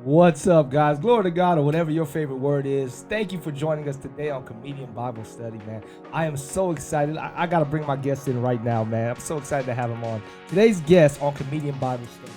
What's up, guys? Glory to God, or whatever your favorite word is. Thank you for joining us today on Comedian Bible Study, man. I am so excited. I got to bring my guest in right now, man. I'm so excited to have him on. Today's guest on Comedian Bible Study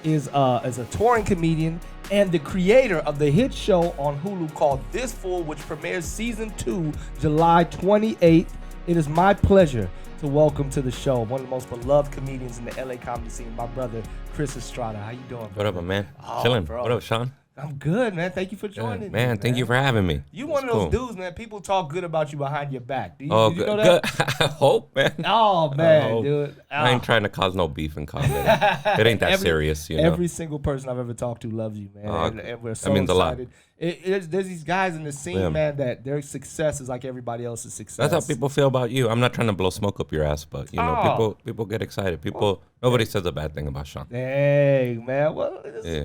is a touring comedian and the creator of the hit show on Hulu called This Fool, which premieres season 2, July 28th. It is my pleasure to welcome to the show one of the most beloved comedians in the LA comedy scene, my brother, Chris Estrada. How you doing, bro? What up, man? Oh, Chilling. bro. What up, Sean? I'm good, man. Thank you for joining me, man. Thank you for having me. You one of those dudes, man. People talk good about you behind your back. Do you, Oh, did you good. know that? Good. I hope, man. Oh, man, hope. dude. I ain't trying to cause no beef in comedy. It ain't that serious, you know. Every single person I've ever talked to loves you, man. And we're so that means excited. a lot. There's these guys in the scene, Yeah. man, that their success is like everybody else's success. That's how people feel about you. I'm not trying to blow smoke up your ass, but you know, people get excited. Nobody says a bad thing about Sean. Dang, man. Well,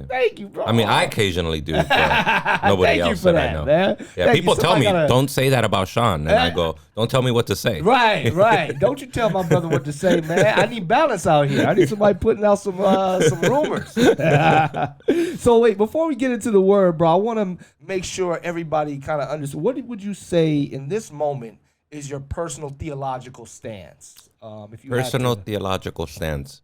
thank you, bro. I mean, I occasionally do, but nobody else that I know. Man. Yeah, Thank people you. tell me, Somebody don't say that about Sean. And I go, don't tell me what to say. Right. Don't you tell my brother what to say, man. I need balance out here. I need somebody putting out some rumors. So wait, before we get into the word, bro, I want to make sure everybody kind of understands. What would you say in this moment is your personal theological stance? If you Personal theological stance.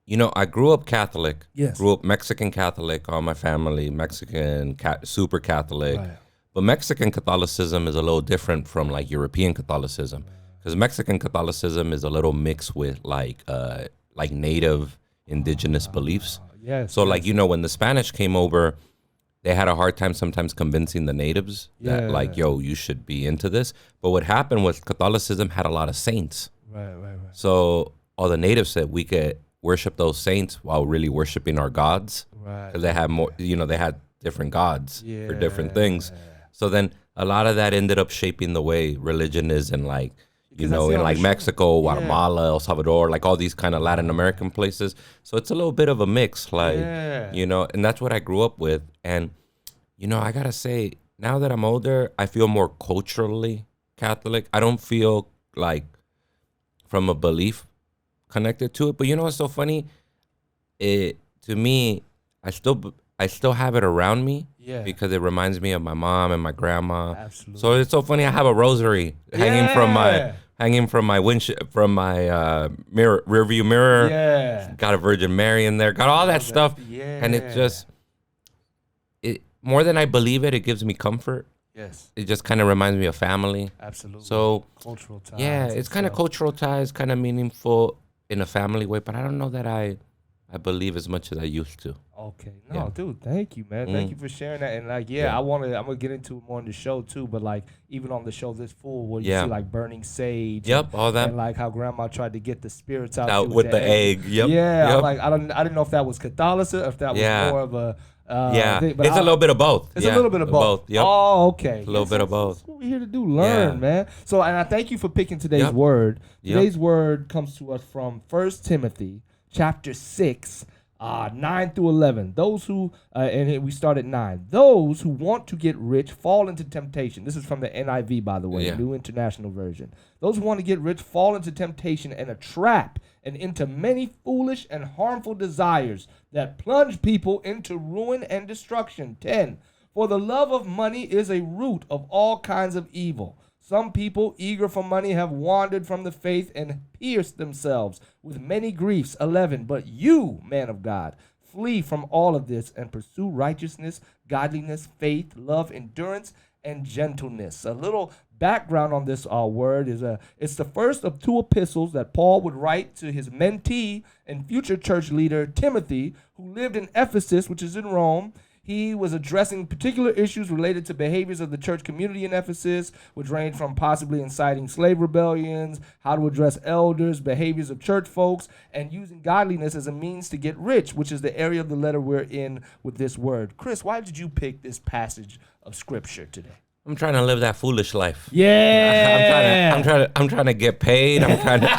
You know, I grew up Catholic. Yes. Grew up Mexican Catholic. All my family Mexican, super Catholic. Right. But Mexican Catholicism is a little different from like European Catholicism, because Mexican Catholicism is a little mixed with like native indigenous beliefs. Yes. So like, you know, when the Spanish came over, they had a hard time sometimes convincing the natives that like, yo, you should be into this. But what happened was Catholicism had a lot of saints. Right. So all the natives said we could worship those saints while really worshiping our gods. Right. Because they had more, you know, they had different gods for different things. So then a lot of that ended up shaping the way religion is in like, you know, in like Mexico, Guatemala, El Salvador, like all these kind of Latin American places. So it's a little bit of a mix, like, you know, and that's what I grew up with. And, you know, I got to say, now that I'm older, I feel more culturally Catholic. I don't feel like from a belief connected to it. But you know what's so funny? To me, I still have it around me because it reminds me of my mom and my grandma. Absolutely. So it's so funny. I have a rosary hanging from my rear view mirror. Yeah. Got a Virgin Mary in there. Got all that stuff. Yeah. And it more than I believe it gives me comfort. Yes. It just kind of reminds me of family. Absolutely. So cultural ties. yeah, it's kind of cultural ties, kind of meaningful in a family way, but I don't know that I believe as much as I used to. Okay. No, dude, thank you, man. Thank you for sharing that. And like, I'm gonna get into it more in the show too, but like even on the show This Fool, where you see like burning sage. All that. And like how grandma tried to get the spirits out with the egg. Yep. Yeah. Yep. Like I didn't know if that was Catholicism, if that was more of a thing, but it's a little bit of both. It's a little bit of both. Yep. Oh, okay. A little bit of both. That's what we're here to do, learn, man. So, and I thank you for picking today's word. Today's word comes to us from 1 Timothy chapter 6, 9 through 11. Those who, and we start at 9. Those who want to get rich fall into temptation. This is from the NIV, by the way, New International Version. Those who want to get rich fall into temptation and a trap, and into many foolish and harmful desires that plunge people into ruin and destruction. 10. For the love of money is a root of all kinds of evil. Some people, eager for money, have wandered from the faith and pierced themselves with many griefs. 11. But you, man of God, flee from all of this and pursue righteousness, godliness, faith, love, endurance, and gentleness. A little background on this word is it's the first of 2 epistles that Paul would write to his mentee and future church leader Timothy, who lived in Ephesus, which is in Rome. He was addressing particular issues related to behaviors of the church community in Ephesus, which range from possibly inciting slave rebellions, how to address elders, behaviors of church folks, and using godliness as a means to get rich, which is the area of the letter we're in with this word. Chris, why did you pick this passage of scripture today? I'm trying to live that foolish life. Yeah. I'm trying to get paid. I'm trying to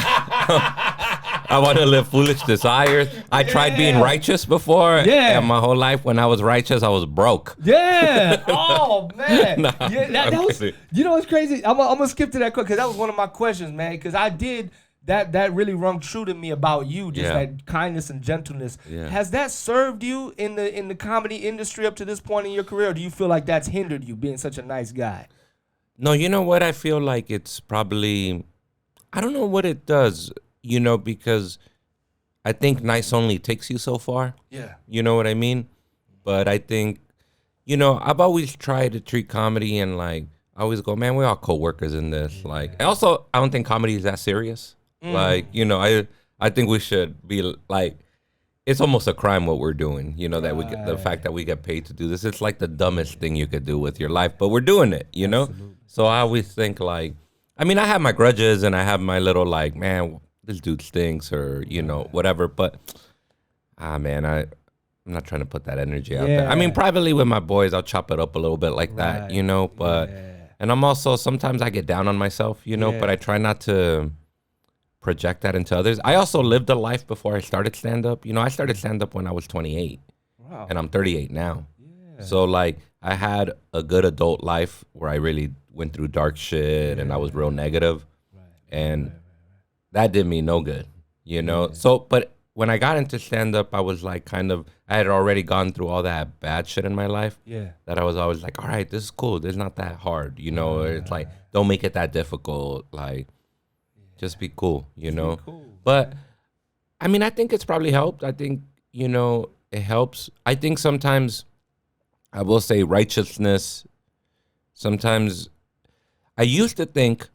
I want to live foolish desires. I tried being righteous before. And my whole life when I was righteous, I was broke. Yeah. Oh, man. That was, you know what's crazy? I'm going to skip to that quick because that was one of my questions, man, because I did that really rung true to me about you, just that kindness and gentleness. Yeah. Has that served you in the comedy industry up to this point in your career, or do you feel like that's hindered you being such a nice guy? No, you know what? I feel like it's probably, I don't know what it does, because I think nice only takes you so far. Yeah. You know what I mean? But I think, I've always tried to treat comedy and like, I always go, man, we're all co-workers in this. Yeah. Like, and also, I don't think comedy is that serious. Like, I think we should be like, it's almost a crime what we're doing. That we get, the fact that we get paid to do this. It's like the dumbest thing you could do with your life, but we're doing it, Absolutely. So I always think like, I mean, I have my grudges and I have my little like, man, this dude stinks or, whatever. But, man, I'm not trying to put that energy out there. I mean, privately with my boys, I'll chop it up a little bit like that, but, and I'm also, sometimes I get down on myself, but I try not to project that into others. I also lived a life before I started stand-up. I started stand-up when I was 28. Wow. And I'm 38 now. Yeah. So, like, I had a good adult life where I really went through dark shit and I was real negative. Right. And that did me no good, So, but when I got into stand-up, I was like I had already gone through all that bad shit in my life. Yeah. That I was always like, all right, this is cool. This is not that hard, It's like, don't make it that difficult. Like, just be cool, Cool, but, I mean, I think it's probably helped. I think, it helps. I think sometimes, I will say righteousness, sometimes, I used to think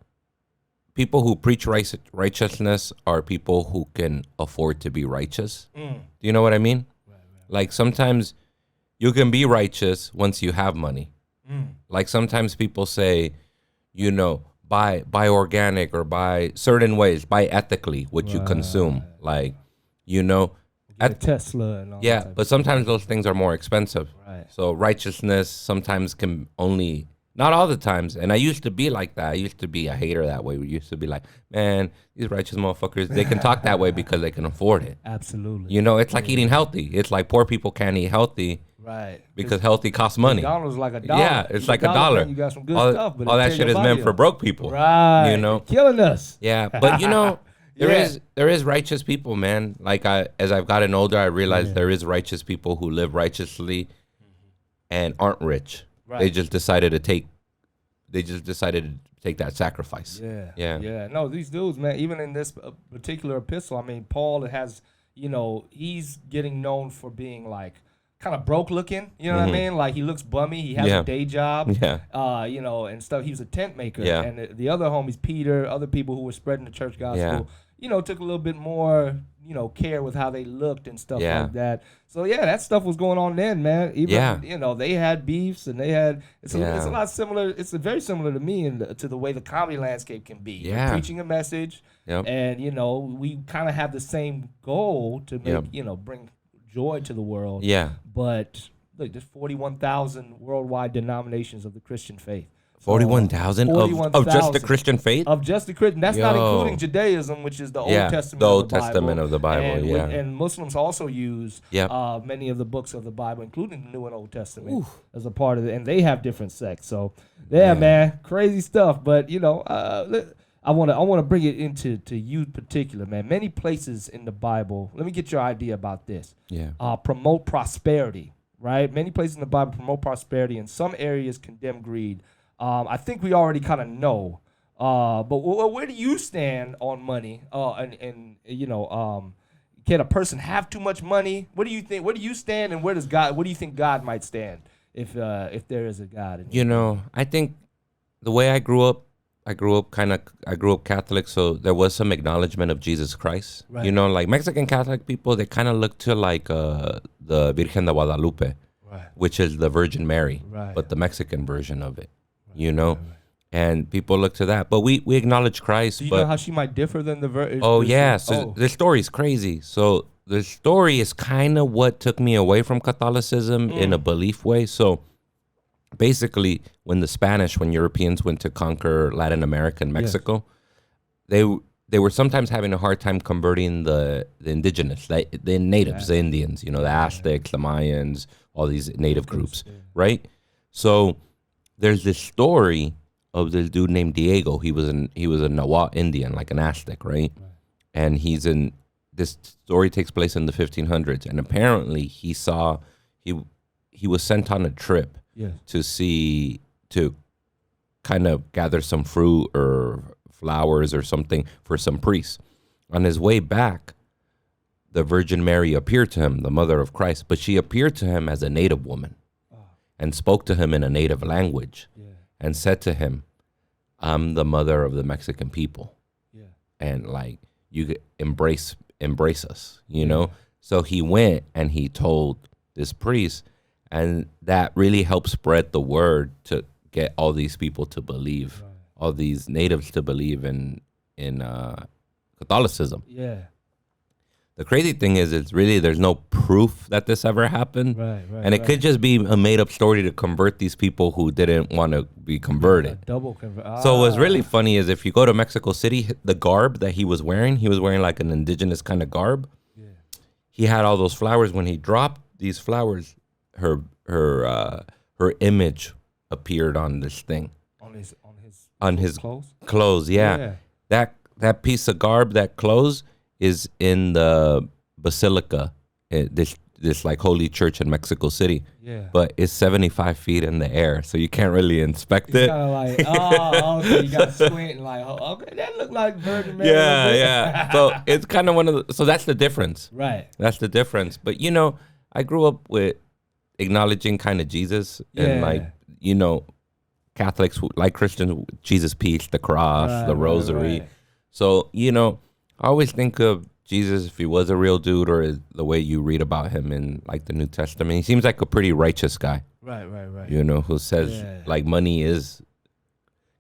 people who preach righteousness are people who can afford to be righteous. Do you know what I mean? Right. Like, sometimes you can be righteous once you have money. Like, sometimes people say, buy organic or buy certain ways, buy ethically what you consume. Like, Tesla and all that. Yeah, but sometimes those things are more expensive. Right. So righteousness sometimes can only, not all the times. And I used to be like that. I used to be a hater that way. We used to be like, man, these righteous motherfuckers, they can talk that way because they can afford it. Absolutely. It's like eating healthy. It's like poor people can't eat healthy. Right. Because healthy costs money. McDonald's like $1. Yeah, it's like $1. You got some good stuff, but all that shit is meant for broke people. Right. Killing us. Yeah, but there is righteous people, man. Like as I've gotten older, I realized there is righteous people who live righteously and aren't rich. Right. They just decided to take that sacrifice. Yeah. No, these dudes, man, even in this particular epistle, I mean, Paul has, he's getting known for being like kind of broke looking, what I mean? Like he looks bummy. He has a day job, and stuff. He was a tent maker. Yeah. And the other homies, Peter, other people who were spreading the church gospel, took a little bit more, care with how they looked and stuff like that. So that stuff was going on then, man. Even, they had beefs and they had, it's a lot similar. It's very similar to me and to the way the comedy landscape can be. You're preaching a message and, we kind of have the same goal to make, bring joy to the world. Yeah. But look, there's 41,000 worldwide denominations of the Christian faith. 41,000 of just the Christian faith? Of just the Christian. That's not including Judaism, which is the Old Testament the Old Testament of the Bible. And Muslims also use many of the books of the Bible, including the New and Old Testament, as a part of it. And they have different sects. So, man, crazy stuff. But, I want to bring it into you in particular, man. Many places in the Bible, let me get your idea about this. Yeah. Promote prosperity, right? Many places in the Bible promote prosperity. In some areas condemn greed. I think we already kind of know. But where do you stand on money? Can a person have too much money? What do you think? Where do you stand, and where do you think God might stand if there is a God? I think the way I grew up Catholic, so there was some acknowledgement of Jesus Christ. Right. Like Mexican Catholic people, they kind of look to like the Virgen de Guadalupe, which is the Virgin Mary, but the Mexican version of it. And people look to that. But we acknowledge Christ. Do you know how she might differ than the Virgin? The story is crazy. So the story is kind of what took me away from Catholicism in a belief way. So basically, when Europeans went to conquer Latin America and Mexico, they were sometimes having a hard time converting the indigenous, the natives, the Indians, the Aztecs, the Mayans, all these native groups, right? So there's this story of this dude named Diego. He was a Nahuatl Indian, like an Aztec, right? and this story takes place in the 1500s, and apparently he was sent on a trip to kind of gather some fruit or flowers or something for some priests. On his way back, the Virgin Mary appeared to him, the mother of Christ, but she appeared to him as a native woman and spoke to him in a native language and said to him, I'm the mother of the Mexican people. And like, you embrace us, you know? So he went and he told this priest, and that really helped spread the word to get all these people to believe, all these natives to believe in Catholicism. Yeah. The crazy thing is, it's really, there's no proof that this ever happened. And it could just be a made up story to convert these people who didn't want to be converted. So what's really funny is if you go to Mexico City, the garb that he was wearing like an indigenous kind of garb. Yeah. He had all those flowers. When he dropped these flowers, her image appeared on this thing. On his clothes. Yeah. That piece of garb, that clothes, is in the basilica, this like holy church in Mexico City. Yeah. But it's 75 feet in the air, so you can't really inspect it. Kind of like, okay, you got to squint and like, okay, that look like Virgin Mary. Yeah. So it's kind of so that's the difference. Right. That's the difference. But you know, I grew up with acknowledging kind of Jesus and like, you know, Catholics like Christians, Jesus peace, the cross, the rosary. Right. So, you know, I always think of Jesus, if he was a real dude, or the way you read about him in like the New Testament, he seems like a pretty righteous guy. Right. You know, who says like money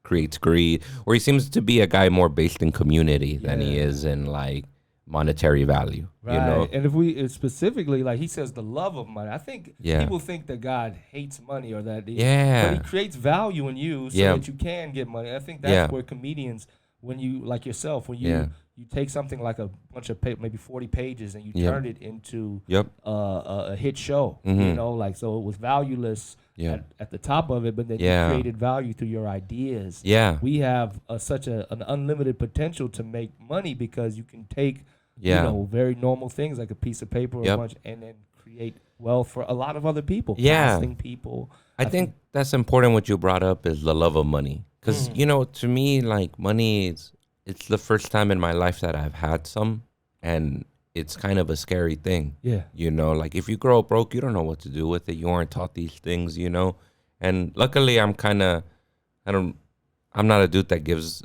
creates greed, or he seems to be a guy more based in community than he is in like monetary value. Right. You know? And if we specifically, like he says, the love of money, I think people think that God hates money or that but he creates value in you so that you can get money. I think that's where comedians, when you, like yourself, when you take something like a bunch of maybe 40 pages and you turn it into a hit show, you know, like, so it was valueless at the top of it, but then you created value through your ideas. We have such an unlimited potential to make money because you can take, you know, very normal things like a piece of paper or a bunch, and then create wealth for a lot of other people, casting people. I think that's important. What you brought up is the love of money. Because, you know, to me, like, money it's the first time in my life that I've had some, and it's kind of a scary thing. Yeah. You know, like, if you grow up broke, you don't know what to do with it. You aren't taught these things, you know. And luckily, I'm not a dude that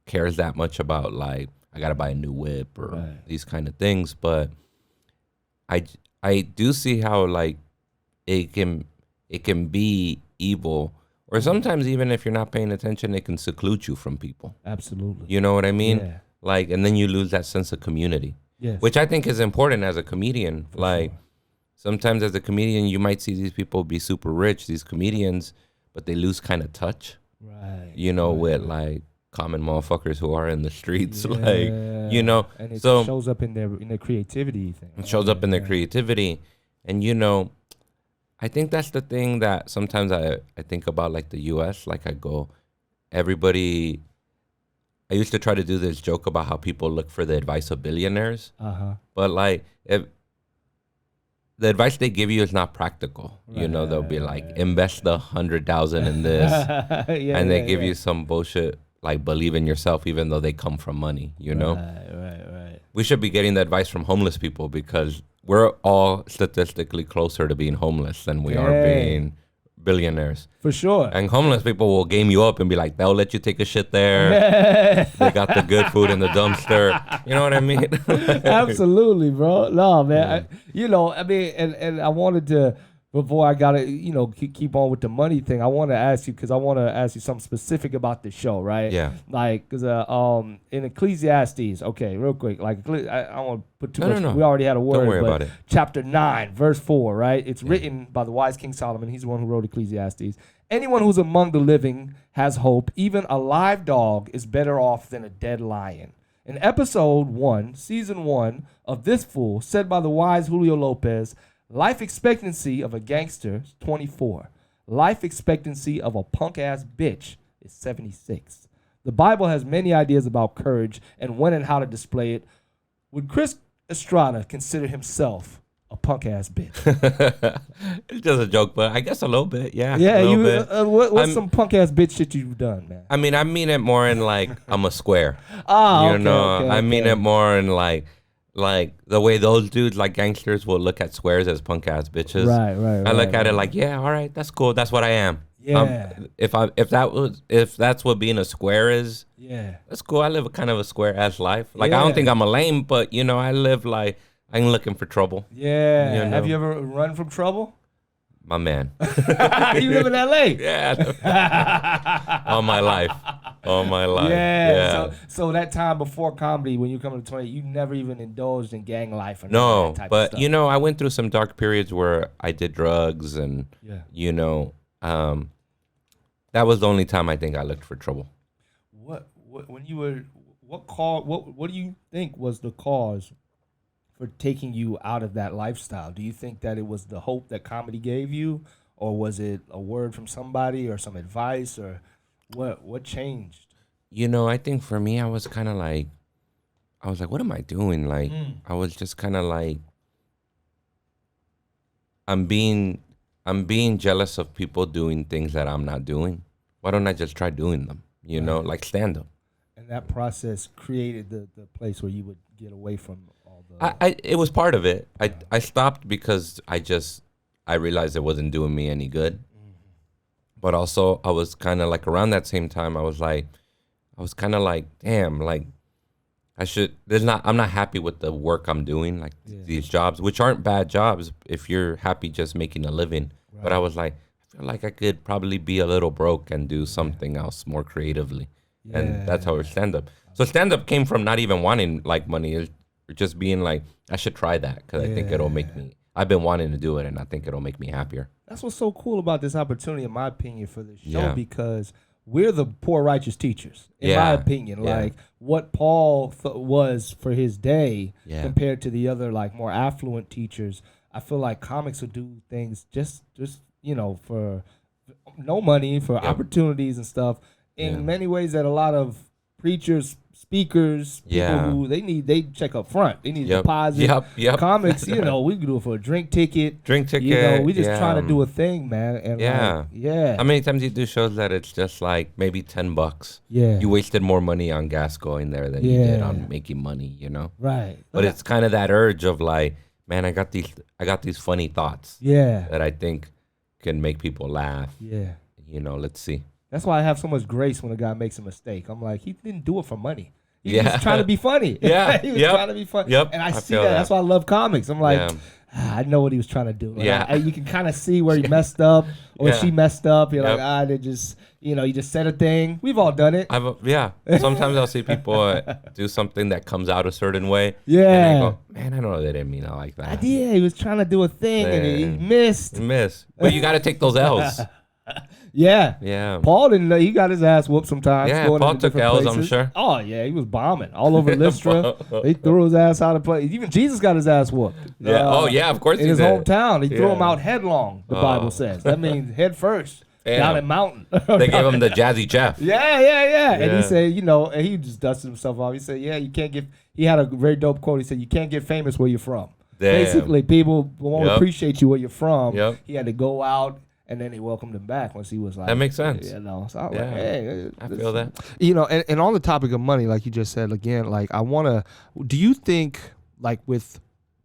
cares that much about, like, I got to buy a new whip or these kind of things. But I do see how, like, it can be evil. Or sometimes even if you're not paying attention, it can seclude you from people. Absolutely. You know what I mean? Yeah. Like, and then you lose that sense of community. Yes. Which I think is important as a comedian. For like, sometimes as a comedian, you might see these people be super rich, these comedians, but they lose kind of touch. Right. You know, with like common motherfuckers who are in the streets. Like, you know. And it shows up in their creativity thing. It shows up in their creativity. And, you know, I think that's the thing that sometimes I think about, like the U.S. Like, I used to try to do this joke about how people look for the advice of billionaires. But like, if the advice they give you is not practical, you know, they'll be like, invest 100,000 in this, and they give you some bullshit like believe in yourself, even though they come from money. You know, right. We should be getting the advice from homeless people because we're all statistically closer to being homeless than we are being billionaires. For sure. And homeless people will game you up and be like, they'll let you take a shit there. They got the good food in the dumpster. You know what I mean? Absolutely, bro. No, man. And I wanted to, before I got to, keep on with the money thing, I want to ask you something specific about the show, right? Yeah. Like, because in Ecclesiastes, okay, real quick, like, I don't want to put too much. No. We already had a word. Don't worry about it. Chapter 9, verse 4, right? It's written by the wise King Solomon. He's the one who wrote Ecclesiastes. Anyone who's among the living has hope. Even a live dog is better off than a dead lion. In episode 1, season 1 of This Fool, said by the wise Julio Lopez, life expectancy of a gangster is 24. Life expectancy of a punk-ass bitch is 76. The Bible has many ideas about courage and when and how to display it. would Chris Estrada consider himself a punk ass bitch? It's just a joke, but I guess a little bit. Yeah. Yeah. A little bit. What's some punk ass bitch shit you've done, man? I mean it more in like I'm a square. Okay. I mean it more in like the way those dudes like gangsters will look at squares as punk ass bitches. Right. I look at it like, yeah, all right, that's cool. That's what I am. Yeah. If that's what being a square is, yeah, that's cool. I live a kind of a square ass life. Like I don't think I'm a lame, but I live like I'm looking for trouble. Yeah. Have you ever run from trouble? My man. You live in LA? Yeah. All my life. Yeah. So that time before comedy, when you come to 20, you never even indulged in gang life or no, that type but of stuff. I went through some dark periods where I did drugs and that was the only time I think I looked for trouble. What do you think was the cause for taking you out of that lifestyle? Do you think that it was the hope that comedy gave you, or was it a word from somebody or some advice, or what changed? I think for me, I was like, what am I doing? Like, I was just kind of like, I'm being jealous of people doing things that I'm not doing. Why don't I just try doing them? Like stand up. And that process created the place where you would get away from all the. It was part of it. I stopped because I realized it wasn't doing me any good. But also I was kind of like around that same time I was kind of like, damn, like I'm not happy with the work I'm doing, like these jobs, which aren't bad jobs if you're happy just making a living. Right. But I was like, I feel like I could probably be a little broke and do something else more creatively. Yeah. And that's how it stand up. So stand up came from not even wanting like money. It's just being like, I should try that because I think it'll make me, I've been wanting to do it and I think it'll make me happier. That's what's so cool about this opportunity, in my opinion, for this show, because we're the poor righteous teachers, in my opinion. Like what Paul was for his day compared to the other like more affluent teachers. I feel like comics will do things just for no money, for opportunities and stuff. In many ways that a lot of preachers, speakers, people who they check up front. They need a deposit. Comics, we can do it for a drink ticket. We just trying to do a thing, man. And how many times you do shows that it's just like maybe $10? Yeah. You wasted more money on gas going there than you did on making money, Right. But it's kind of that urge of like, man, I got these funny thoughts. Yeah. That I think can make people laugh. Yeah. Let's see. That's why I have so much grace when a guy makes a mistake. I'm like, he didn't do it for money. He was trying to be funny. He was trying to be funny. And I see that. That's why I love comics. I'm like, I know what he was trying to do. You can kind of see where he messed up or she messed up. You're like, they just, you just said a thing. We've all done it. Sometimes I'll see people do something that comes out a certain way. Yeah. And I go, man, I know they didn't mean it like that. He was trying to do a thing and he missed. But you got to take those L's. Yeah. Paul didn't know. He got his ass whooped sometimes. Yeah, Paul took L's, places. I'm sure. Oh, yeah. He was bombing all over Lystra. They threw his ass out of place. Even Jesus got his ass whooped. Yeah. Of course he did. In his hometown. He threw him out headlong, the Bible says. That means head first. Down a mountain. They gave him the Jazzy Jeff. Yeah. And he said, and he just dusted himself off. He said, you can't get, he had a very dope quote. He said, you can't get famous where you're from. Damn. Basically, people won't appreciate you where you're from. He had to go out. And then they welcomed him back once he was like, that makes sense. So I was like, hey, I feel that. And on the topic of money, like you just said again, like do you think like with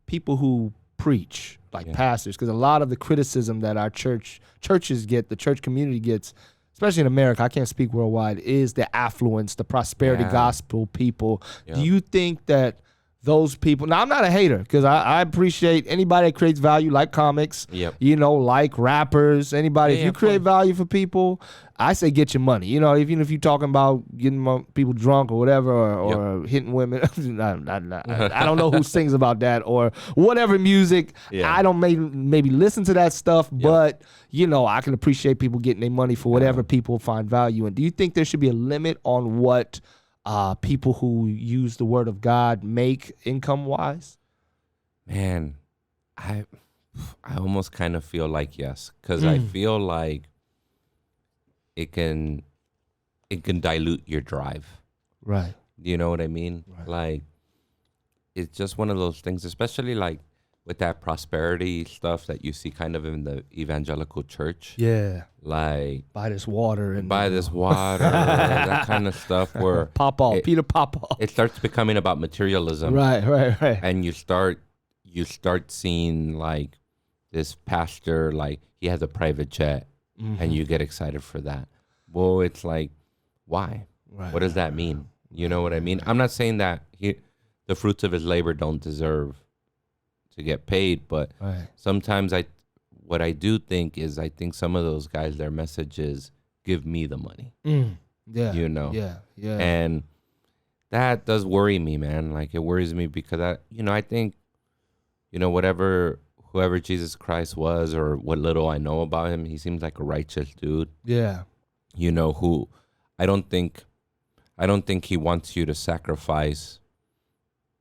people who preach, like pastors, because a lot of the criticism that our churches get, the church community gets, especially in America, I can't speak worldwide, is the affluence, the prosperity gospel people. Do you think that those people, now I'm not a hater because I appreciate anybody that creates value, like comics, like rappers, anybody. If you create value for people, I say get your money. Even if you're talking about getting people drunk or whatever, or hitting women. I don't know who sings about that or whatever music. I don't maybe listen to that stuff, but I can appreciate people getting their money for whatever people find value in. Do you think there should be a limit on what people who use the word of God make income-wise? Man, I almost kind of feel like yes, because I feel like it can dilute your drive. Right. You know what I mean? Right. Like it's just one of those things, especially like with that prosperity stuff that you see kind of in the evangelical church. Yeah. Like buy this water and that kind of stuff where Peter Popoff. It starts becoming about materialism. Right. And you start seeing like this pastor, like he has a private jet, and you get excited for that. Well, it's like, why? Right. What does that mean? You know what I mean? I'm not saying that the fruits of his labor don't deserve to get paid, but sometimes what I do think is I think some of those guys, their message is give me the money. Yeah. You know? Yeah. And that does worry me, man. Like it worries me because I think, whoever Jesus Christ was or what little I know about him, he seems like a righteous dude. Yeah. Who I don't think he wants you to sacrifice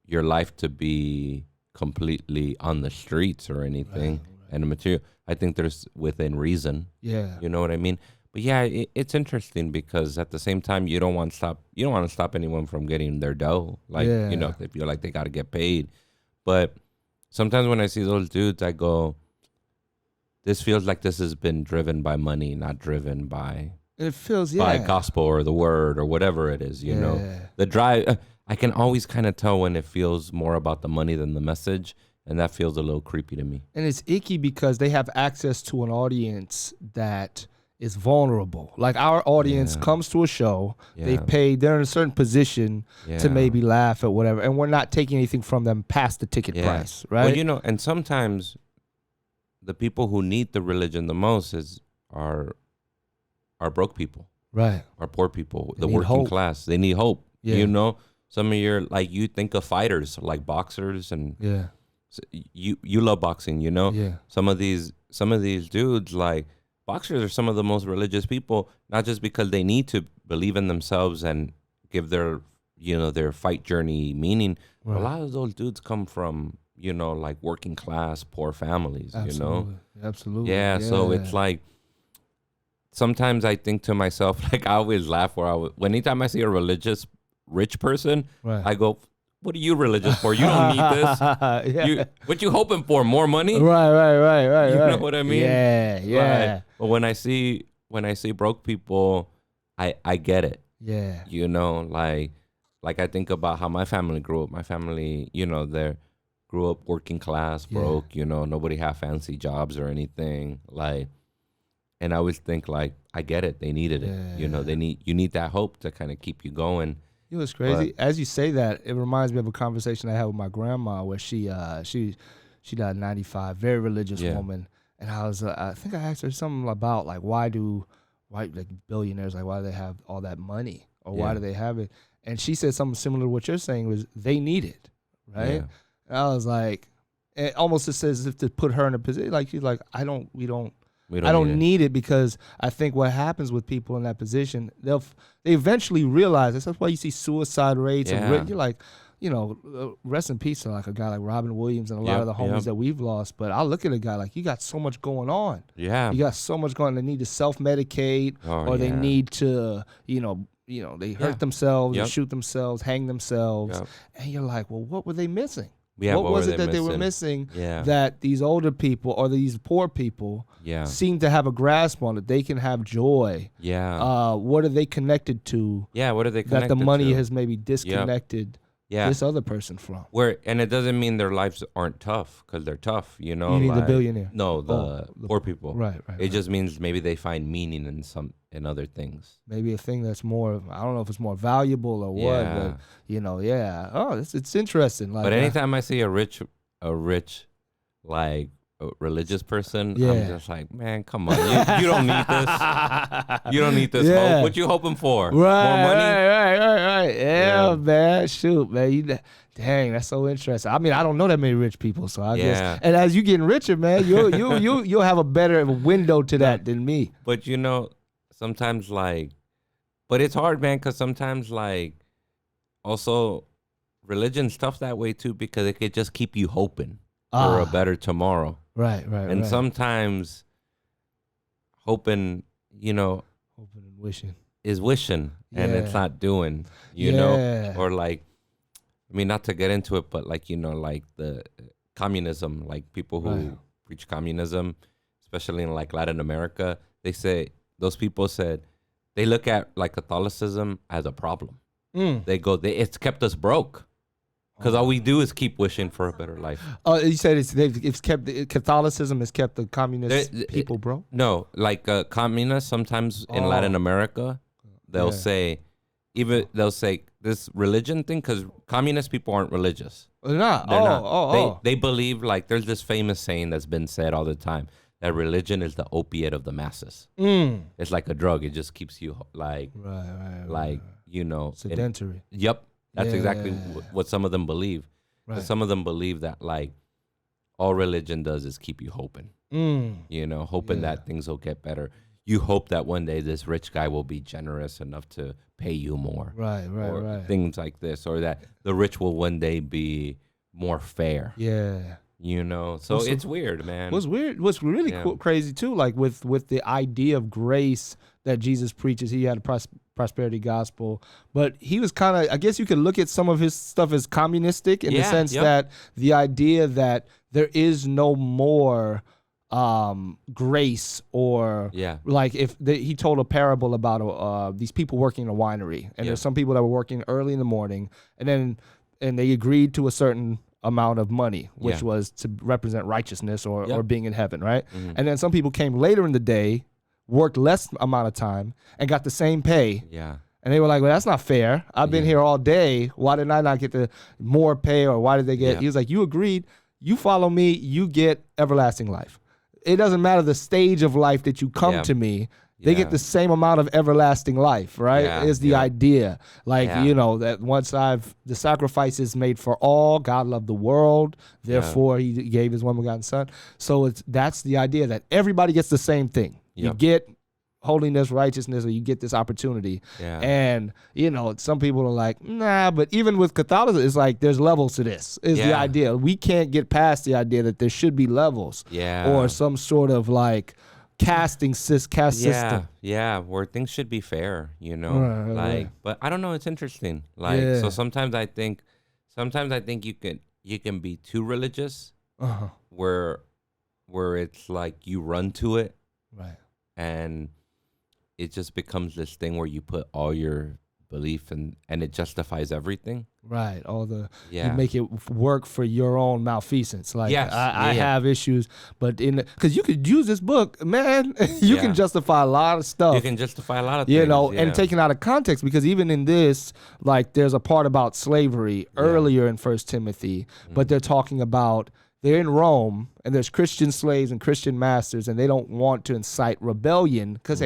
your life to be completely on the streets or anything. Right. And the material, I think there's within reason. Yeah. You know what I mean? But yeah, it's interesting because at the same time, you don't want to stop anyone from getting their dough. Like, they feel like they got to get paid. But sometimes when I see those dudes, I go, this feels like this has been driven by money, not driven by by gospel or the word or whatever it is, you know. The drive, I can always kind of tell when it feels more about the money than the message, and that feels a little creepy to me. And it's icky because they have access to an audience that is vulnerable. Like our audience comes to a show, they've paid, they're in a certain position to maybe laugh at whatever, and we're not taking anything from them past the ticket price, right? Well, and sometimes the people who need the religion the most are broke people, right? Are poor people, the working class. They need hope. Some of your, like, you think of fighters like boxers, and you love boxing, some of these dudes, like boxers, are some of the most religious people, not just because they need to believe in themselves and give their their fight journey meaning. Right. A lot of those dudes come from like working class poor families. Absolutely. Yeah, so it's like sometimes I think to myself, like I always laugh anytime I see a religious rich person, I go, what are you religious for? You don't need this. What you hoping for? More money? Right. You know what I mean? Yeah. Right. But when I see broke people, I get it. Yeah. Like I think about how my family grew up. My family, they grew up working class, broke. Nobody had fancy jobs or anything. Like, and I always think, like, I get it. They needed it. You need that hope to kind of keep you going. It's crazy. As you say that, it reminds me of a conversation I had with my grandma where she died 95, very religious woman, and I think I asked her something about like why do billionaires, like why do they have all that money, or why do they have it? And she said something similar to what you're saying, was they need it, right? Yeah. And I was like, it almost just says as if to put her in a position, like she's like, I don't need it, because I think what happens with people in that position, they eventually realize this. That's why you see suicide rates. And you're like, rest in peace to like a guy like Robin Williams and a lot of the homies that we've lost. But I look at a guy like, you got so much going on. Yeah. You got so much going on. They need to self-medicate, or they need to, they hurt themselves, or shoot themselves, hang themselves. And you're like, well, what were they missing? Yeah, what was it that they were missing that these older people or these poor people seem to have a grasp on, that they can have joy? Yeah. What are they connected to? Yeah, what are they connected to? That the money has maybe disconnected this other person from. And it doesn't mean their lives aren't tough, because they're tough, You mean the billionaire? No, the poor people. Right. It just means maybe they find meaning in other things. Maybe a thing that's more, I don't know if it's more valuable or what, but Oh, it's interesting. Like, but anytime I see a rich like a religious person, I'm just like, man, come on, you don't need this. You don't need this hope. What you hoping for? Right, more money? Right. Yeah, man. Shoot, man. Dang, that's so interesting. I mean, I don't know that many rich people, so I guess. And as you getting richer, man, you'll have a better window to that than me. But sometimes but it's hard, man, because sometimes also religion's tough that way too, because it could just keep you hoping for a better tomorrow. Right. And sometimes hoping, hoping and wishing is wishing, and it's not doing, or like, I mean, not to get into it, but like, like the communism, like people who preach communism, especially in like Latin America, those people said they look at like Catholicism as a problem. They go, it's kept us broke. Because all we do is keep wishing for a better life. You said Catholicism has kept the communist people broke? No, like communists sometimes in Latin America, they'll say this religion thing, because communist people aren't religious. They're not. They believe, like, there's this famous saying that's been said all the time, that religion is the opiate of the masses. It's like a drug. It just keeps you like, sedentary. Yep. That's exactly what some of them believe. Right. Some of them believe that like all religion does is keep you hoping, hoping that things will get better. You hope that one day this rich guy will be generous enough to pay you more. Right. Things like this, or that the rich will one day be more fair. Yeah. So it's weird, man. What's really crazy too, like with the idea of grace that Jesus preaches. He had a prosperity gospel, but he was kind of, I guess you could look at some of his stuff as communistic in the sense that the idea that there is no more grace, or like he told a parable about these people working in a winery, and there's some people that were working early in the morning, and they agreed to a certain amount of money, which was to represent righteousness or being in heaven, right? And then some people came later in the day, worked less amount of time, and got the same pay. And they were like, well, that's not fair. I've been here all day. Why did I not get the more pay, or why did they get? He was like, you agreed. You follow me, you get everlasting life. It doesn't matter the stage of life that you come to me. They get the same amount of everlasting life, right? Is the idea. Like, that once the sacrifice is made for all, God loved the world, therefore he gave his one begotten son. So that's the idea, that everybody gets the same thing. You get holiness, righteousness, or you get this opportunity. And, some people are like, nah, but even with Catholicism, it's like there's levels to this, is the idea. We can't get past the idea that there should be levels or some sort of like caste system. Where things should be fair, but I don't know, it's interesting. Like, so sometimes I think you can be too religious, where it's like you run to it. Right. And it just becomes this thing where you put all your belief and it justifies everything. Right. You make it work for your own malfeasance. Like, I have issues, but because you could use this book, man, you can justify a lot of stuff. You can justify a lot of things. And taken out of context, because even in this, like, there's a part about slavery earlier in 1 Timothy, but they're talking about, they're in Rome, and there's Christian slaves and Christian masters, and they don't want to incite rebellion because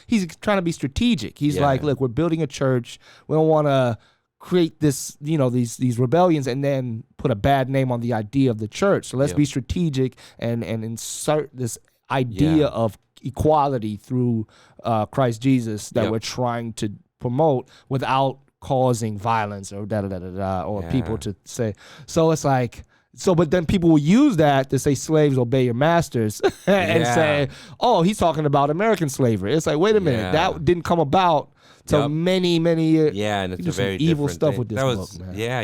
he's trying to be strategic. He's like, look, we're building a church. We don't want to create this, these rebellions and then put a bad name on the idea of the church. So let's be strategic and insert this idea of equality through Christ Jesus that we're trying to promote without causing violence or or people to say. So it's like, but then people will use that to say slaves obey your masters and say, oh, he's talking about American slavery. It's like, wait a minute, that didn't come about till many years. Yeah, and it's a very evil stuff thing. with this book, man. Yeah,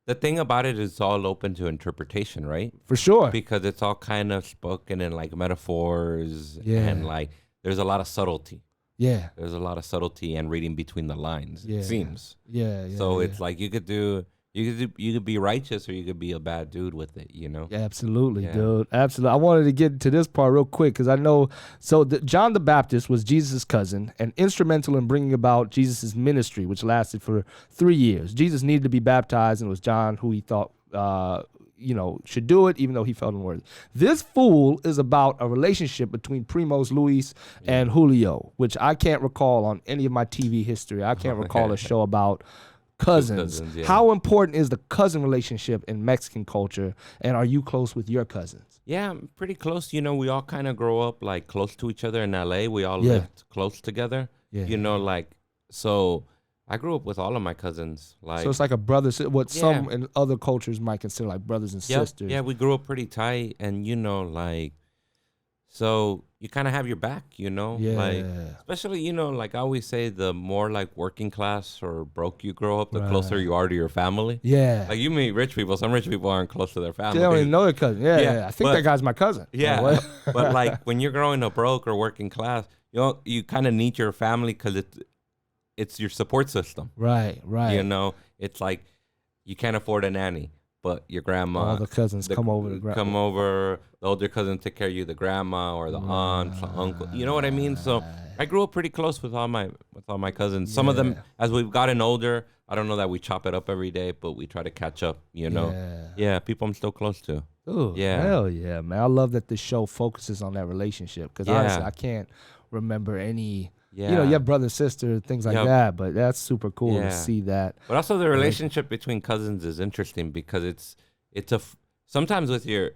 the thing about it is all open to interpretation, right? For sure. Because it's all kind of spoken in like metaphors and like there's a lot of subtlety. Yeah. There's a lot of subtlety and reading between the lines, it seems. So it's like you could be righteous or you could be a bad dude with it, Yeah, absolutely, dude. Absolutely. I wanted to get to this part real quick because I know. So John the Baptist was Jesus' cousin and instrumental in bringing about Jesus' ministry, which lasted for 3 years. Jesus needed to be baptized, and it was John who he thought, should do it, even though he felt unworthy. This fool is about a relationship between Primoz Luis and Julio, which I can't recall on any of my TV history. I can't recall a show about cousins. How important is the cousin relationship in Mexican culture, and are you close with your cousins? Yeah, I'm pretty close. We all kind of grow up like close to each other in LA. We all lived close together. So I grew up with all of my cousins. So it's like a brother, what some in other cultures might consider like brothers and sisters. Yeah, we grew up pretty tight, and so you kind of have your back, you know? Yeah. Like, especially, you know, like I always say, the more like working class or broke you grow up, the closer you are to your family. Yeah. Like you meet rich people. Some rich people aren't close to their family. They don't even know their cousin. Yeah. I think that guy's my cousin. Yeah. But like when you're growing up broke or working class, you kind of need your family because it's your support system. Right. You know, it's like you can't afford a nanny, but your grandma, all the cousins come over. The older cousin take care of you, the grandma or the aunt, the uncle. You know what I mean? So I grew up pretty close with all my cousins. Some of them, as we've gotten older, I don't know that we chop it up every day, but we try to catch up. You know, people I'm still close to. Ooh, hell yeah, man! I love that this show focuses on that relationship because honestly, I can't remember any. You know, you have brother, sister, things like that, but that's super cool to see that. But also the relationship between cousins is interesting because it's sometimes your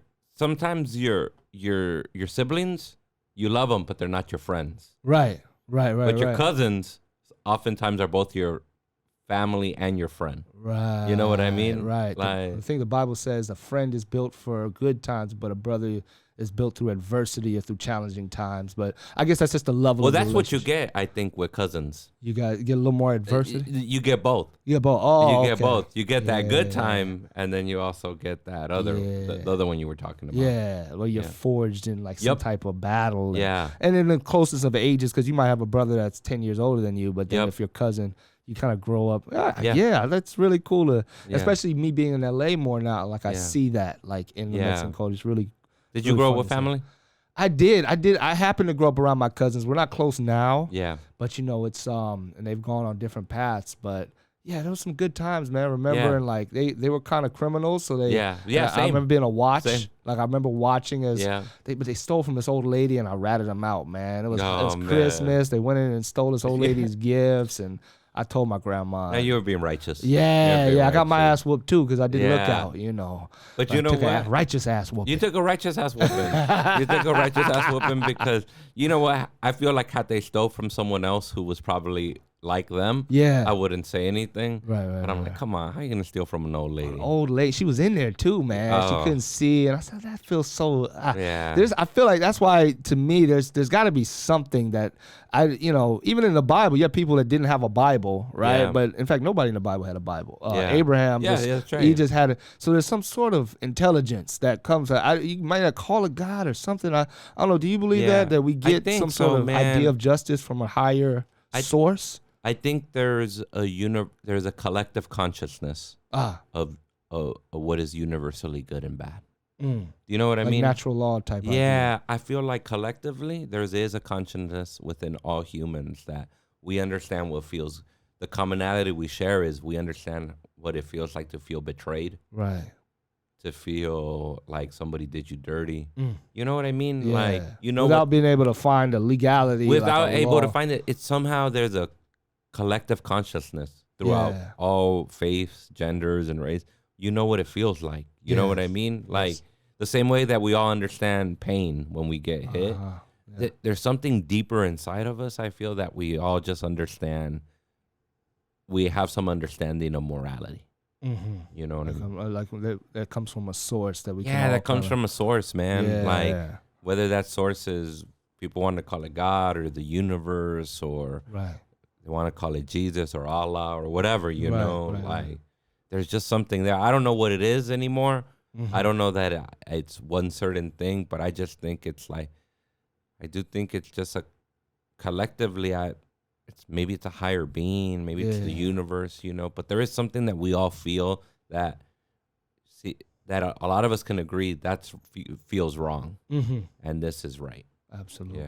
siblings, you love them, but they're not your friends. Right. But your cousins oftentimes are both your family and your friend. Right. You know what I mean? Right. Like, I think the Bible says a friend is built for good times, but a brother is built through adversity or through challenging times. But I guess that's just the level of the that's what you get, I think, with cousins. You get a little more adversity? You get both. You get both. Oh, you get both. You get that good time, and then you also get that other the other one you were talking about. Yeah, well, you're forged in like some type of battle. And in the closest of ages, because you might have a brother that's 10 years older than you, but then if your cousin, you kind of grow up. Yeah, that's really cool to, especially me being in LA more now. Like I see that like in the Mexican culture. It's really. Did you grow up with family? I did. I happened to grow up around my cousins. We're not close now. Yeah. But you know, it's and they've gone on different paths. But yeah, there was some good times, man. Remembering like they were kind of criminals, so they same. I remember being a watch. Same. Like I remember watching as they stole from this old lady and I ratted them out, man. It was Christmas. They went in and stole this old lady's gifts and I told my grandma. Now you were being righteous. I got my ass whooped too because I didn't look out, you know. But you know what? Righteous ass whooping. You took a righteous ass whooping. You took a righteous ass whooping because, you know what? I feel like had they stole from someone else who was probably like them, I wouldn't say anything. Right. But I'm like, come on, how are you going to steal from an old lady? An old lady. She was in there too, man. She couldn't see. And I said, that feels so... I feel like that's why, to me, there's got to be something that, even in the Bible, you have people that didn't have a Bible, right? Yeah. But in fact, nobody in the Bible had a Bible. Abraham, that's right. He just had it. So there's some sort of intelligence that comes. You might not call it God or something. I don't know. Do you believe that we get some sort of idea of justice from a higher source? I think there's a collective consciousness of what is universally good and bad. Do you know what I mean? Natural law type. Yeah, I feel like collectively there is a consciousness within all humans that we understand what feels. The commonality we share is we understand what it feels like to feel betrayed. Right. To feel like somebody did you dirty. You know what I mean? Yeah. Like, without being able to find a legality. Without able to find it, it's somehow there's a collective consciousness throughout all faiths, genders, and race. You know what it feels like. You know what I mean? Like the same way that we all understand pain when we get hit. There's something deeper inside of us. I feel that we all just understand. We have some understanding of morality. You know what I mean? Like that comes from a source that we. Yeah, that comes from a source, man. Whether that source is people want to call it God or the universe or they want to call it Jesus or Allah or whatever, you know, like there's just something there. I don't know what it is anymore. I don't know that it's one certain thing, but I just think it's like, I do think it's just a collectively, maybe it's a higher being, maybe it's the universe, you know, but there is something that we all feel that a lot of us can agree that feels wrong and this is right. Absolutely,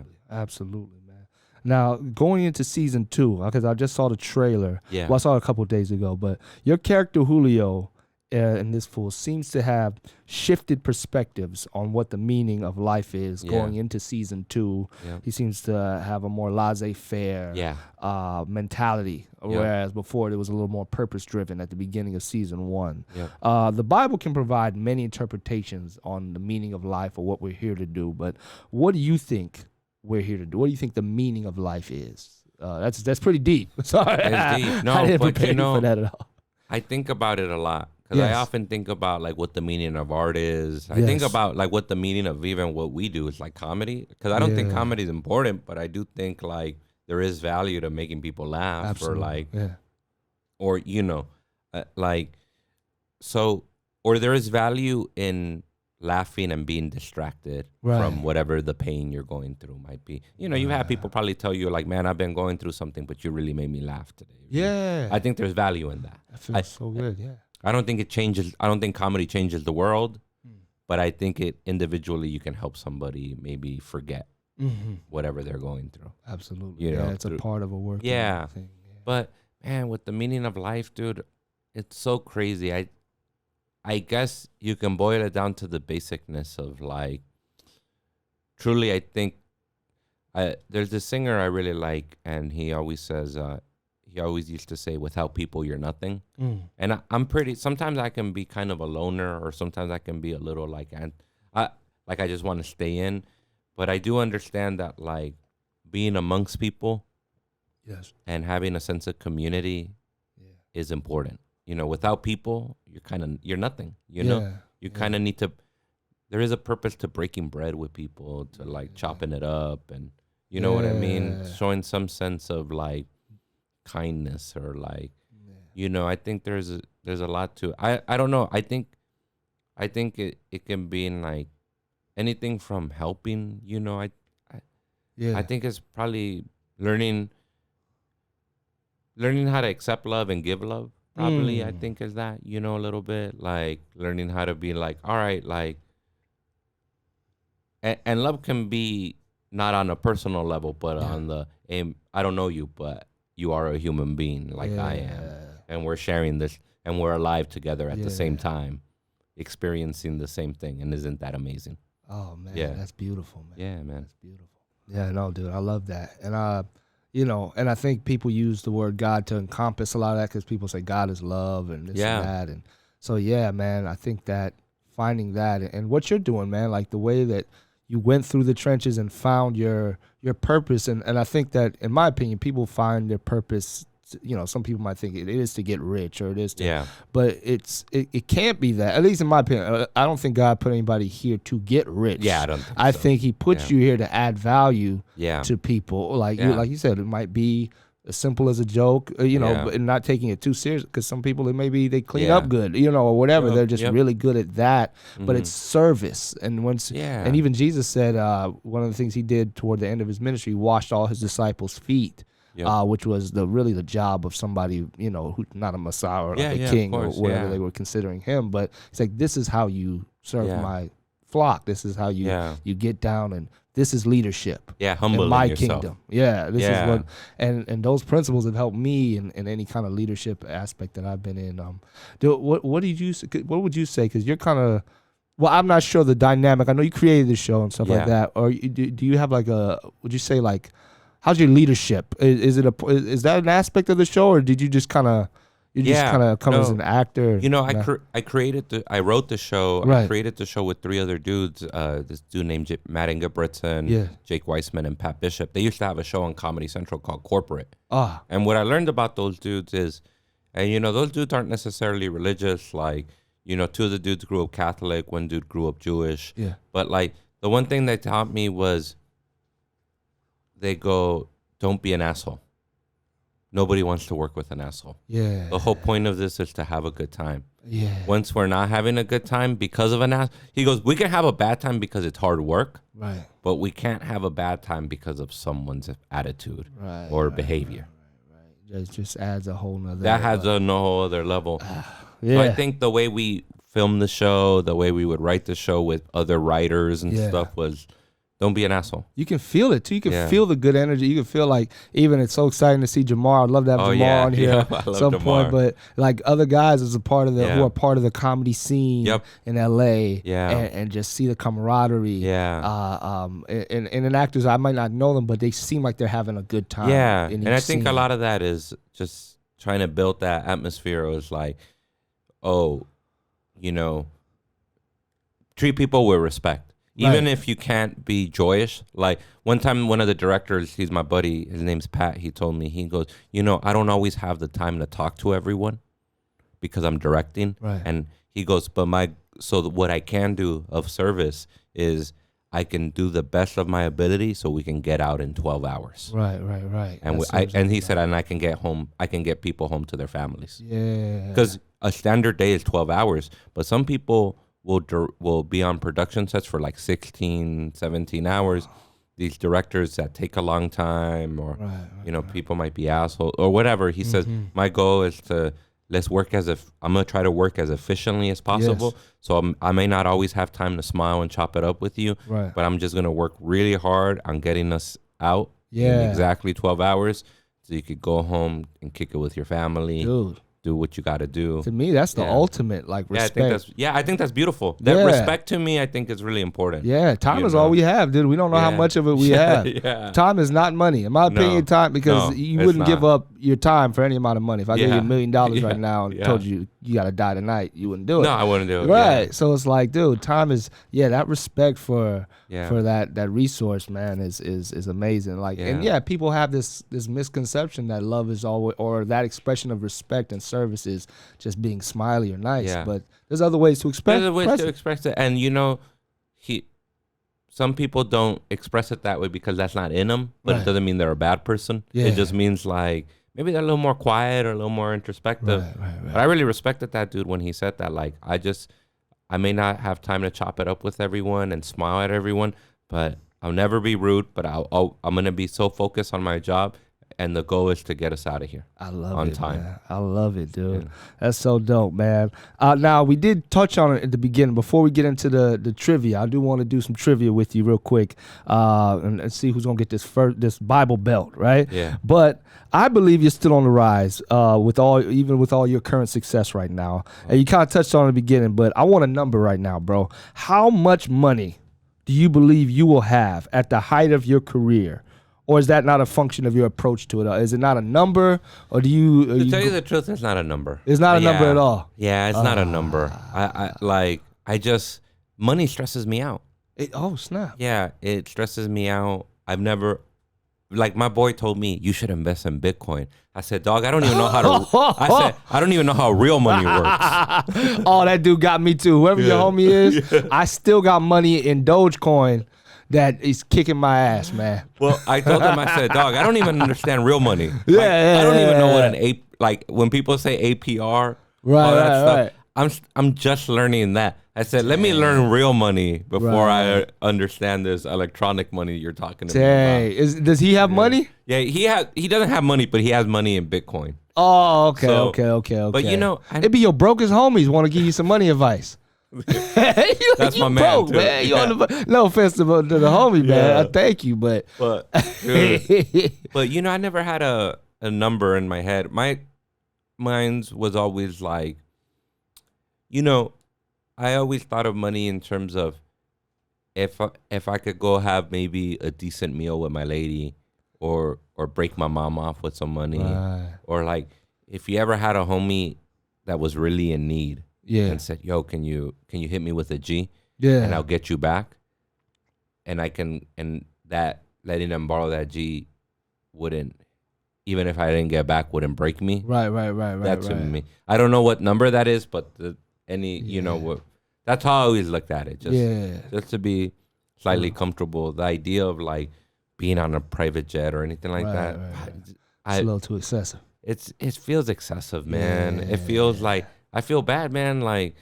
man. Now, going into season 2, because I just saw the trailer. Yeah. Well, I saw it a couple of days ago, but your character, Julio, in this fool seems to have shifted perspectives on what the meaning of life is going into season 2. He seems to have a more laissez-faire mentality, whereas before it was a little more purpose-driven at the beginning of season 1. The Bible can provide many interpretations on the meaning of life or what we're here to do, but what do you think we're here to do? What do you think the meaning of life is? That's pretty deep. Sorry, it's deep. No, I didn't but prepare you for that at all. I think about it a lot. Because I often think about like what the meaning of art is. I think about like what the meaning of even what we do is like comedy. Because I don't think comedy is important, but I do think like there is value to making people laugh. Absolutely. Or like, or you know, like so, or there is value in laughing and being distracted from whatever the pain you're going through might be. You know, you have people probably tell you like, man, I've been going through something, but you really made me laugh today. Yeah. I think there's value in that. That feels so good. Yeah. I don't think it changes. I don't think comedy changes the world, but I think it individually you can help somebody maybe forget whatever they're going through. Absolutely. You know, it's a part of a work. Yeah. Thing. But man, with the meaning of life, dude, it's so crazy. I guess you can boil it down to the basicness of like, truly, I think there's this singer I really like, and he always says, he always used to say, without people, you're nothing. And I'm pretty, sometimes I can be kind of a loner, or sometimes I can be a little like, I just want to stay in. But I do understand that like being amongst people and having a sense of community is important. You know, without people, you're nothing, you know? You kind of need to, there is a purpose to breaking bread with people, to like chopping it up and, you know what I mean? Showing some sense of like kindness or like, you know, I think there's a lot to, I don't know. I think it can be in like anything from helping, you know, I think it's probably learning how to accept love and give love. Probably, I think is that, you know, a little bit like learning how to be like, all right, like, and love can be not on a personal level, but on the, I don't know you, but you are a human being like I am. And we're sharing this and we're alive together at the same time, experiencing the same thing. And isn't that amazing? Oh, man, that's beautiful, man. Yeah, man. That's beautiful. Yeah, no, dude, I love that. And, you know, and I think people use the word God to encompass a lot of that because people say God is love and this and that. And so, yeah, man, I think that finding that and what you're doing, man, like the way that you went through the trenches and found your purpose. And I think that, in my opinion, people find their purpose. You know, some people might think it is to get rich or it is to, but it can't be that. At least in my opinion, I don't think God put anybody here to get rich. Yeah, I don't think I think He put you here to add value to people. Like you said, it might be as simple as a joke, you know, but not taking it too serious because some people, they clean up good, you know, or whatever. They're just really good at that, but it's service. And and even Jesus said one of the things He did toward the end of His ministry, He washed all His disciples' feet. Which was really the job of somebody, you know, who not a Messiah or like a king or whatever they were considering him. But it's like, this is how you serve my flock. This is how you get down, and this is leadership. Humbling in my yourself. kingdom. This is what, and those principles have helped me in any kind of leadership aspect that I've been in. What would you say? Because you're kind of, well, I'm not sure the dynamic. I know you created the show and stuff like that. Or do you have like would you say like, how's your leadership? Is that an aspect of the show, or did you just kind of come as an actor? You know, I wrote the show. I created the show with 3 other dudes. This dude named Matt Ingebretson, Jake Weissman, and Pat Bishop. They used to have a show on Comedy Central called Corporate. And what I learned about those dudes is, and you know, those dudes aren't necessarily religious. Like, you know, 2 of the dudes grew up Catholic, 1 dude grew up Jewish. But like the one thing they taught me was, they go, don't be an asshole. Nobody wants to work with an asshole. The whole point of this is to have a good time. Once we're not having a good time because of an asshole, he goes, we can have a bad time because it's hard work. But we can't have a bad time because of someone's attitude or behavior. It just adds a whole nother. That adds a whole other level. So I think the way we filmed the show, the way we would write the show with other writers and stuff was, don't be an asshole. You can feel it too. You can feel the good energy. You can feel like, even it's so exciting to see Jamar. I'd love to have Jamar on here at some point. But like other guys as a part of who are part of the comedy scene in LA, and just see the camaraderie. And in actors, I might not know them, but they seem like they're having a good time. And I think a lot of that is just trying to build that atmosphere. It was like, oh, you know, treat people with respect. Even if you can't be joyous. Like one time, one of the directors, he's my buddy, his name's Pat, he told me, he goes, you know, I don't always have the time to talk to everyone, because I'm directing. Right. And he goes, but what I can do of service is I can do the best of my ability so we can get out in 12 hours. Right. And he said, and I can get people home to their families. Yeah. Because a standard day is 12 hours, but some people will be on production sets for like 16, 17 hours. These directors that take a long time, or people might be assholes or whatever. He says, my goal is to I'm gonna try to work as efficiently as possible. Yes. So I may not always have time to smile and chop it up with you, but I'm just gonna work really hard on getting us out in exactly 12 hours, so you could go home and kick it with your family. Dude. Do what you got to do. To me, that's the ultimate, like, respect. I think that's beautiful. That respect to me, I think, is really important. Yeah, time is all we have, dude. We don't know how much of it we have. Time is not money. In my opinion, time, because you wouldn't give up your time for any amount of money. If I gave you $1 million right now and told you got to die tonight, you wouldn't do it. No, I wouldn't do it. Right. Yeah. So it's like, dude, time is, that respect for that resource, man, is amazing. Like, and people have this misconception that love is always, or that expression of respect and service is just being smiley or nice, but there's other ways to express it. And some people don't express it that way because that's not in them, but it doesn't mean they're a bad person. It just means like maybe they're a little more quiet or a little more introspective. But I really respected that dude when he said that. Like, I may not have time to chop it up with everyone and smile at everyone, but I'll never be rude. But I'm gonna be so focused on my job. And the goal is to get us out of here. I love on it, time. Man. I love it, dude. Yeah. That's so dope, man. Now, we did touch on it at the beginning. Before we get into the trivia, I do want to do some trivia with you real quick and see who's going to get this Bible belt, right? Yeah. But I believe you're still on the rise with all your current success right now. And you kind of touched on it at the beginning, but I want a number right now, bro. How much money do you believe you will have at the height of your career? Or is that not a function of your approach to it? Is it not a number, or do you? To tell you the truth, it's not a number. It's not a number at all. Yeah, it's not a number. Money stresses me out. Oh snap! Yeah, it stresses me out. I've never, like, my boy told me you should invest in Bitcoin. I said, dog, I don't even know how to. I don't even know how real money works. Oh, that dude got me too. Whoever your homie is, I still got money in Dogecoin. That is kicking my ass, man. Well, I told him, I said, dog, I don't even understand real money. I don't even know what when people say APR, stuff. I'm just learning that. I said, let me learn real money before I understand this electronic money you're talking about. Does he have money? Yeah, he doesn't have money, but he has money in Bitcoin. Oh, okay. But it'd be your brokest homies want to give you some money advice. That's my man, broke, too. Man. You no offense to the homie, man. I thank you, but I never had a number in my head. Mine was always like, I always thought of money in terms of if I could go have maybe a decent meal with my lady, or break my mom off with some money, or like if you ever had a homie that was really in need. Yeah. And said, yo, can you hit me with a G? Yeah. And I'll get you back. And that letting them borrow that G wouldn't, even if I didn't get back, wouldn't break me. Right. That's me. I don't know what number that is, but that's how I always looked at it. Just to be slightly comfortable. The idea of like being on a private jet or anything like that. It's a little too excessive. It feels excessive, man. It feels like, I feel bad, man. Like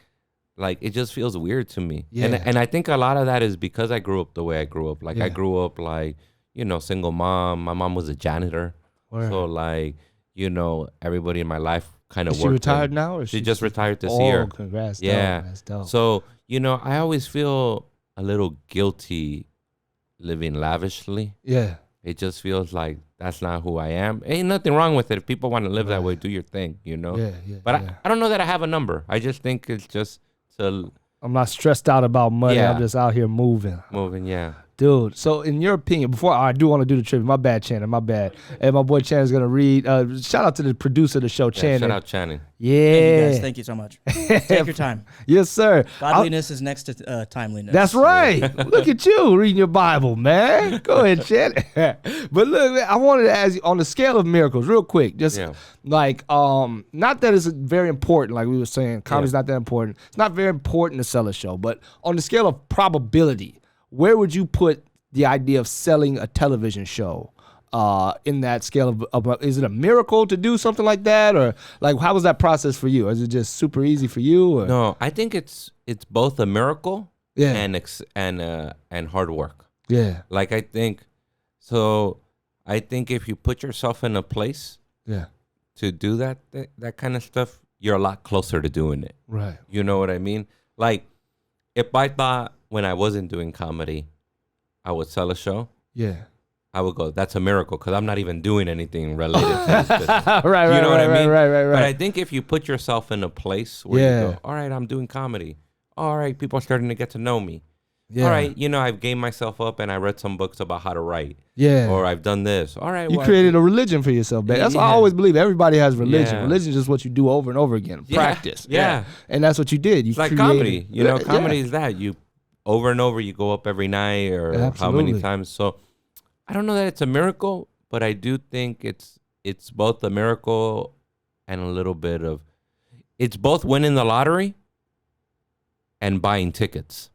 it just feels weird to me. Yeah. And I think a lot of that is because I grew up the way I grew up. Like I grew up like, single mom. My mom was a janitor. Word. So like, everybody in my life kind of worked. She retired now? Or she just retired this year. Oh, congrats. Yeah. That's dope. So, I always feel a little guilty living lavishly. Yeah. It just feels like that's not who I am. Ain't nothing wrong with it. If people want to live that way, do your thing, Yeah. But I don't know that I have a number. I just think it's just I'm not stressed out about money. I'm just out here moving. Yeah. Dude, so in your opinion, before I do want to do the trivia, my bad, Channing, my bad. And my boy Channing's going to read. Shout out to the producer of the show, Channing. Shout out Channing. Yeah. Thank you, guys. Thank you so much. Take your time. Yes, sir. Godliness is next to timeliness. That's right. Look at you reading your Bible, man. Go ahead, Channing. But look, man, I wanted to ask you, on the scale of miracles, real quick, just like, not that it's very important, like we were saying, comedy's not that important. It's not very important to sell a show, but on the scale of probability, where would you put the idea of selling a television show in that scale of is it a miracle to do something like that, or like how was that process for you? Is it just super easy for you? Or? No, I think it's both a miracle and hard work. Yeah. Like I think if you put yourself in a place to do that kind of stuff, you're a lot closer to doing it. Right. You know what I mean? Like if I thought when I wasn't doing comedy I would sell a show, I would go, that's a miracle, because I'm not even doing anything related to this business. Right. You know what I mean? Right. But I think if you put yourself in a place where you go, all right, I'm doing comedy. All right, people are starting to get to know me. Yeah. All right, I've gained myself up and I read some books about how to write. Yeah. Or I've done this. All right. You created a religion for yourself, man. That's what I always believe. Everybody has religion. Yeah. Religion is just what you do over and over again. Practice. Yeah. And that's what you did. It's like comedy. Comedy is that. You over and over, you go up every night or how many times. So I don't know that it's a miracle, but I do think it's both a miracle and a little bit of, it's both winning the lottery and buying tickets.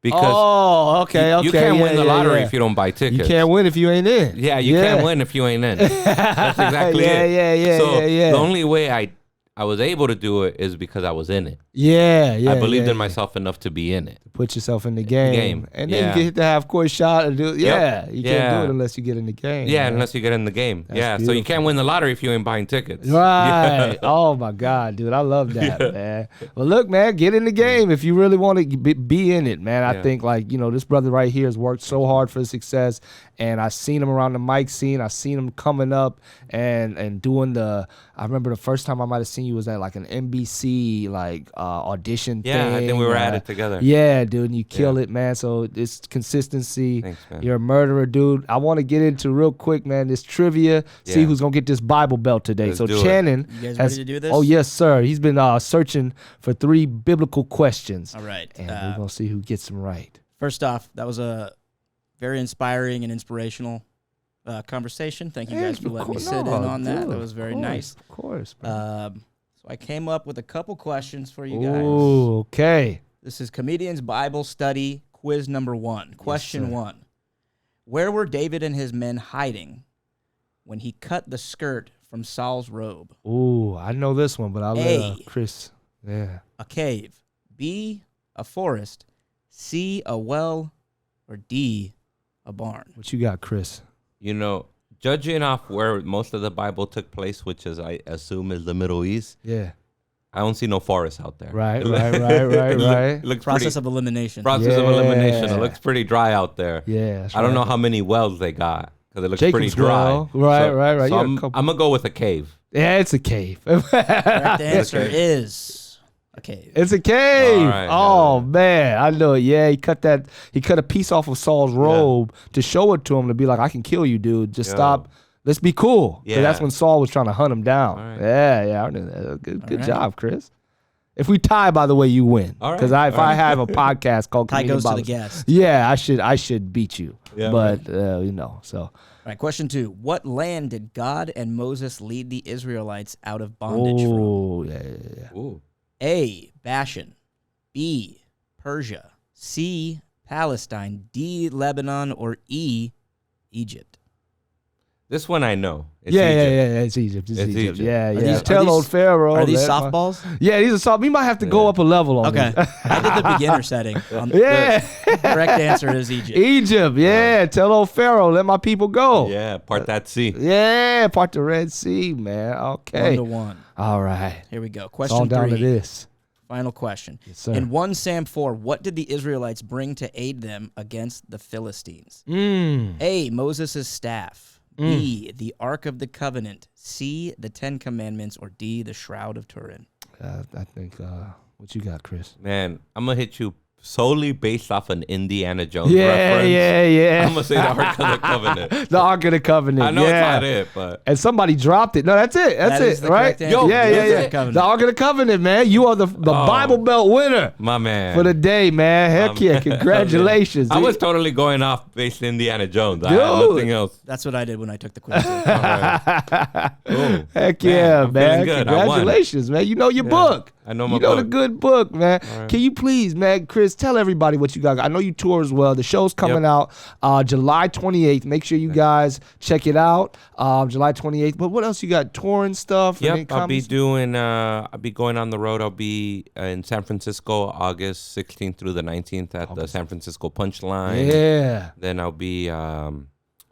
Because you can't win the lottery if you don't buy tickets. You can't win if you ain't in. Yeah, you can't win if you ain't in. That's exactly it. So the only way I was able to do it is because I was in it. I believed in myself enough to be in it. Put yourself in the game. And then you get the half-court shot. And do, you can't do it unless you get in the game. Yeah, unless you get in the game. That's beautiful. So you can't win the lottery if you ain't buying tickets. Right. Oh, my God, dude. I love that, man. Well, look, man, get in the game if you really want to be in it, man. I think, this brother right here has worked so hard for success. And I seen him around the mic scene. I seen him coming up and doing I remember the first time I might have seen you was at like an NBC audition thing. Yeah, I think we were at it together. Yeah, dude, and you kill it, man. So it's consistency. Thanks, man. You're a murderer, dude. I want to get into real quick, man, this trivia. See who's going to get this Bible belt today. Let's so Channing. You guys ready to do this? Oh, yes, sir. He's been searching for 3 biblical questions. All right. And we're going to see who gets them right. First off, that was a very inspiring and inspirational conversation. Thank you guys for letting me sit in on that. That was very nice. Of course. So I came up with a couple questions for you guys. Ooh, okay. This is Comedian's Bible Study Quiz number 1. Question 1. Where were David and his men hiding when he cut the skirt from Saul's robe? Ooh, I know this one, but I'll let Chris. Yeah. A cave. B, a forest. C, a well. Or D, a barn. What you got, Chris? Judging off where most of the Bible took place, which is, I assume, is the Middle East. Yeah. I don't see no forest out there. Right. It looks Process of elimination. Process of elimination. It looks pretty dry out there. Yeah. I don't know how many wells they got because it looks Jacob's pretty dry. Right. So I'm going to go with a cave. Yeah, it's a cave. Correct answer is a cave. It's a cave. All right, man, I know it. Yeah, he cut a piece off of Saul's robe to show it to him to be like, I can kill you, dude. Just stop. Let's be cool. Because that's when Saul was trying to hunt him down. Right. Yeah. I knew that. Good job, Chris. If we tie, by the way, you win. Because if I have a podcast called Tie Comedian goes Bible, to the guest. Yeah, I should beat you. Yeah, but so. All right, question 2. What land did God and Moses lead the Israelites out of bondage from? Oh, yeah. Ooh. A, Bashan. B, Persia. C, Palestine. D, Lebanon. Or E, Egypt. This one I know. It's Egypt. It's Egypt. Yeah. Tell old Pharaoh. Are these softballs? Yeah, these are soft. We might have to go up a level on Okay. I did the beginner setting. The correct answer is Egypt. Egypt, tell old Pharaoh, let my people go. Yeah, part that sea. Yeah, part the Red Sea, man. Okay. 1-1. All right. Here we go. It's Question all 3. down to this. Final question. Yes, sir. In 1 Sam 4, what did the Israelites bring to aid them against the Philistines? A, Moses' staff. B, the Ark of the Covenant. C, the 10 Commandments. Or D, the Shroud of Turin. I think, what you got, Chris? Man, I'm going to hit you solely based off an Indiana Jones Yeah, reference. yeah. I'm gonna say the Ark of the Covenant. The Ark of the Covenant. I know it's not it, but and somebody dropped it. No, that's it. That's That is it, the right? correct answer. Yo, yeah. Covenant. The Ark of the Covenant, man. You are the Bible Belt winner my man. for the day, man. Heck yeah! Congratulations. I was totally going off based Indiana Jones. I had Dude. nothing else. That's what I did when I took the quiz. Cool. Heck yeah, I'm man. feeling good. I won. Congratulations, man. You know your book. I know my You know the book. good book, man. right. Can you please, man, Chris, tell everybody what you got. I know you tour as well. The show's coming out July 28th. Make sure you guys check it out. July 28th. But what else you got? Touring stuff? Yep, I'll be doing. I'll be going on the road. I'll be in San Francisco, August 16th through the 19th at the San Francisco Punchline. Yeah. Then I'll be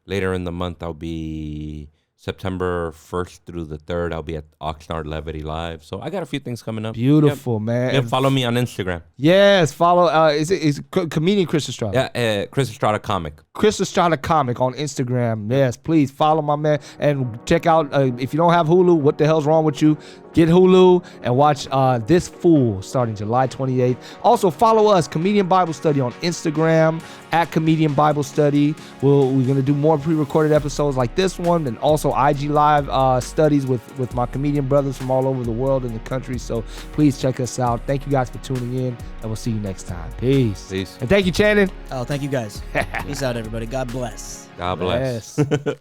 later in the month. I'll be September 1st through the 3rd. I'll be at Oxnard Levity Live. So I got a few things coming up. Beautiful, man. Yep, follow me on Instagram. Yes, follow. Is comedian Chris Estrada? Yeah, Chris Estrada Comic. Chris Estrada Comic on Instagram. Yes, please follow my man and check out. If you don't have Hulu, what the hell's wrong with you? Get Hulu and watch This Fool starting July 28th. Also follow us, Comedian Bible Study on Instagram at Comedian Bible Study. We're gonna do more pre-recorded episodes like this one, and also IG Live studies with my comedian brothers from all over the world and the country. So please check us out. Thank you guys for tuning in, and we'll see you next time. Peace. Peace. And thank you, Channing. Oh, thank you guys. Peace out, everybody. God bless. God bless. Yes.